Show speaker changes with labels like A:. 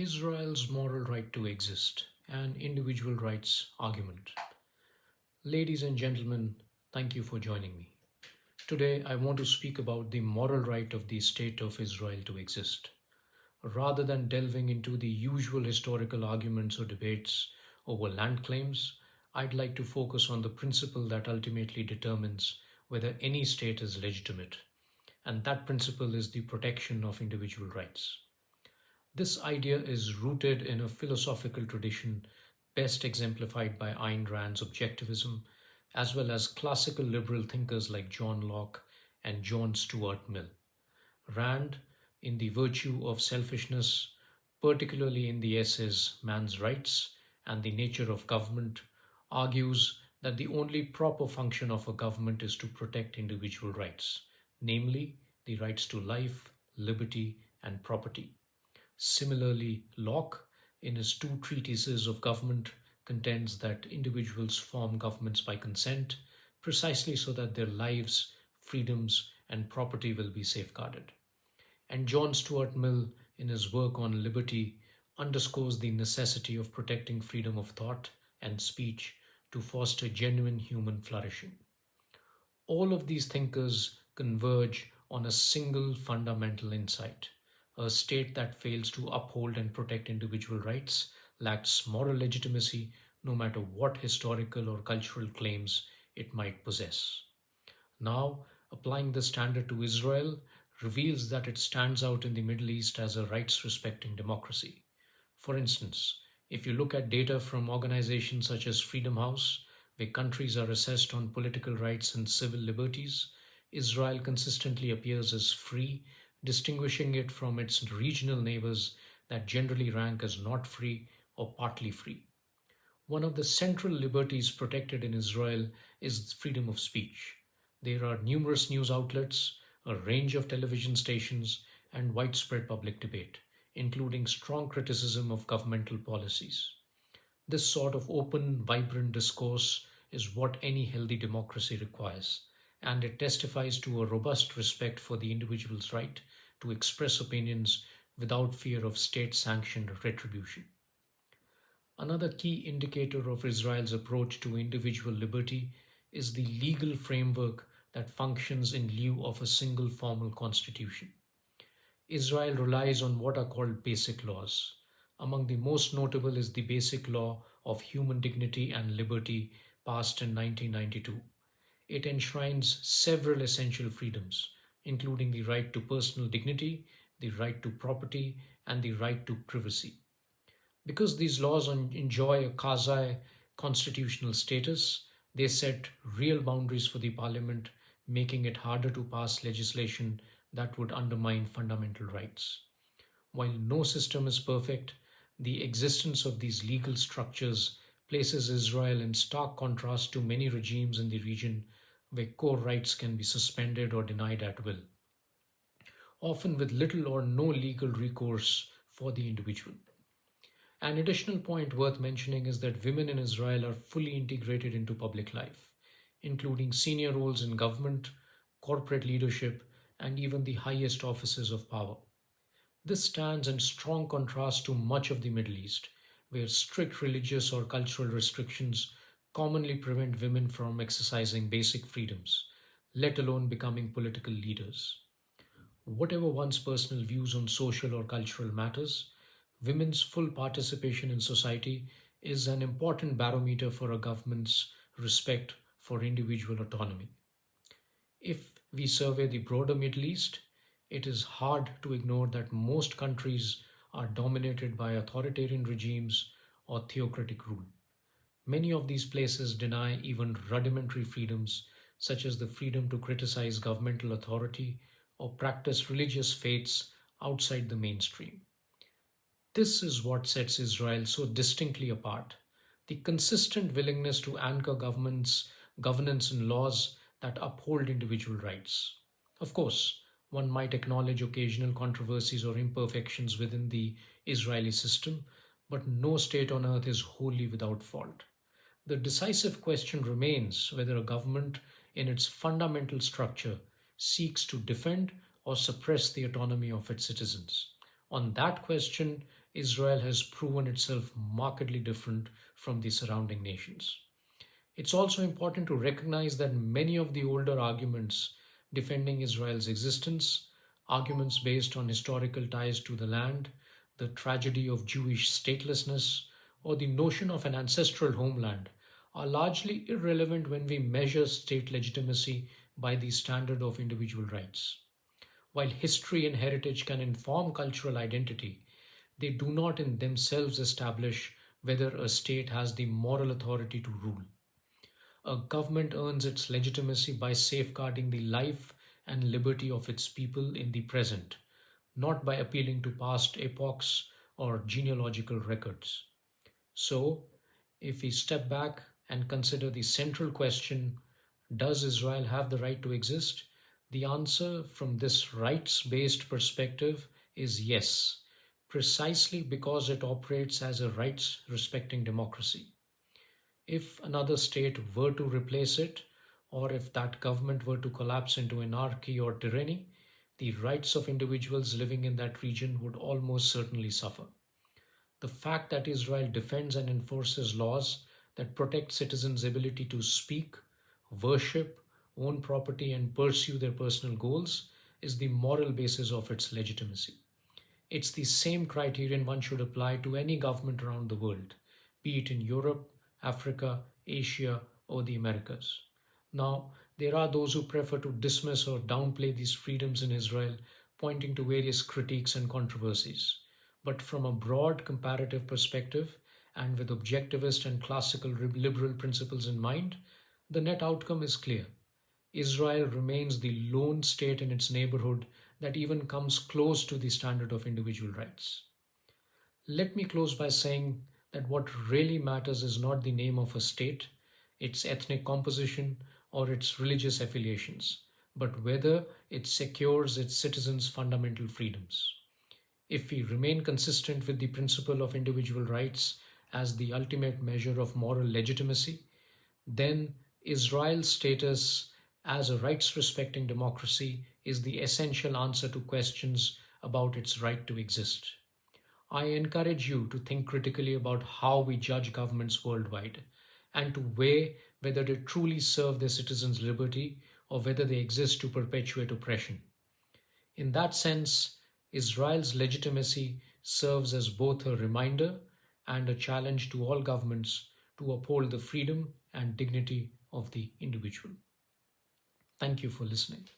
A: Israel's moral right to exist, an individual rights argument. Ladies and gentlemen, thank you for joining me. Today, I want to speak about the moral right of the State of Israel to exist. Rather than delving into the usual historical arguments or debates over land claims, I'd like to focus on the principle that ultimately determines whether any state is legitimate. And that principle is the protection of individual rights. This idea is rooted in a philosophical tradition best exemplified by Ayn Rand's objectivism, as well as classical liberal thinkers like John Locke and John Stuart Mill. Rand, in The Virtue of Selfishness, particularly in the essays Man's Rights and the Nature of Government, argues that the only proper function of a government is to protect individual rights, namely the rights to life, liberty, and property. Similarly, Locke, in his two treatises of government, contends that individuals form governments by consent, precisely so that their lives, freedoms, and property will be safeguarded. And John Stuart Mill, in his work on liberty, underscores the necessity of protecting freedom of thought and speech to foster genuine human flourishing. All of these thinkers converge on a single fundamental insight. A state that fails to uphold and protect individual rights lacks moral legitimacy, no matter what historical or cultural claims it might possess. Now, applying the standard to Israel reveals that it stands out in the Middle East as a rights respecting democracy. For instance, if you look at data from organizations such as Freedom House, where countries are assessed on political rights and civil liberties, Israel consistently appears as free, distinguishing it from its regional neighbors that generally rank as not free or partly free. One of the central liberties protected in Israel is freedom of speech. There are numerous news outlets, a range of television stations, and widespread public debate, including strong criticism of governmental policies. This sort of open, vibrant discourse is what any healthy democracy requires, and it testifies to a robust respect for the individual's right to express opinions without fear of state sanctioned retribution. Another key indicator of Israel's approach to individual liberty is the legal framework that functions in lieu of a single formal constitution. Israel relies on what are called basic laws. Among the most notable is the Basic Law of Human Dignity and Liberty, passed in 1992. It enshrines several essential freedoms, including the right to personal dignity, the right to property, and the right to privacy. Because these laws enjoy a quasi constitutional status, they set real boundaries for the parliament, making it harder to pass legislation that would undermine fundamental rights. While no system is perfect, the existence of these legal structures places Israel in stark contrast to many regimes in the region where core rights can be suspended or denied at will, often with little or no legal recourse for the individual. An additional point worth mentioning is that women in Israel are fully integrated into public life, including senior roles in government, corporate leadership, and even the highest offices of power. This stands in strong contrast to much of the Middle East, where strict religious or cultural restrictions commonly prevent women from exercising basic freedoms, let alone becoming political leaders. Whatever one's personal views on social or cultural matters, women's full participation in society is an important barometer for a government's respect for individual autonomy. If we survey the broader Middle East, it is hard to ignore that most countries are dominated by authoritarian regimes or theocratic rule. Many of these places deny even rudimentary freedoms, such as the freedom to criticize governmental authority or practice religious faiths outside the mainstream. This is what sets Israel so distinctly apart: the consistent willingness to anchor governance in laws that uphold individual rights. Of course, one might acknowledge occasional controversies or imperfections within the Israeli system, but no state on earth is wholly without fault. The decisive question remains whether a government, in its fundamental structure, seeks to defend or suppress the autonomy of its citizens. On that question, Israel has proven itself markedly different from the surrounding nations. It's also important to recognize that many of the older arguments defending Israel's existence, arguments based on historical ties to the land, the tragedy of Jewish statelessness, or the notion of an ancestral homeland, are largely irrelevant when we measure state legitimacy by the standard of individual rights. While history and heritage can inform cultural identity, they do not in themselves establish whether a state has the moral authority to rule. A government earns its legitimacy by safeguarding the life and liberty of its people in the present, not by appealing to past epochs or genealogical records. So, if we step back and consider the central question, does Israel have the right to exist? The answer from this rights based perspective is yes, precisely because it operates as a rights respecting democracy. If another state were to replace it, or if that government were to collapse into anarchy or tyranny, the rights of individuals living in that region would almost certainly suffer. The fact that Israel defends and enforces laws that protect citizens' ability to speak, worship, own property, and pursue their personal goals is the moral basis of its legitimacy. It's the same criterion one should apply to any government around the world, be it in Europe, Africa, Asia, or the Americas. Now, there are those who prefer to dismiss or downplay these freedoms in Israel, pointing to various critiques and controversies. But from a broad comparative perspective, and with objectivist and classical liberal principles in mind, the net outcome is clear. Israel remains the lone state in its neighborhood that even comes close to the standard of individual rights. Let me close by saying that what really matters is not the name of a state, its ethnic composition, or its religious affiliations, but whether it secures its citizens' fundamental freedoms. If we remain consistent with the principle of individual rights as the ultimate measure of moral legitimacy, then Israel's status as a rights respecting democracy is the essential answer to questions about its right to exist. I encourage you to think critically about how we judge governments worldwide and to weigh whether they truly serve their citizens' liberty or whether they exist to perpetuate oppression. In that sense, Israel's legitimacy serves as both a reminder and a challenge to all governments to uphold the freedom and dignity of the individual. Thank you for listening.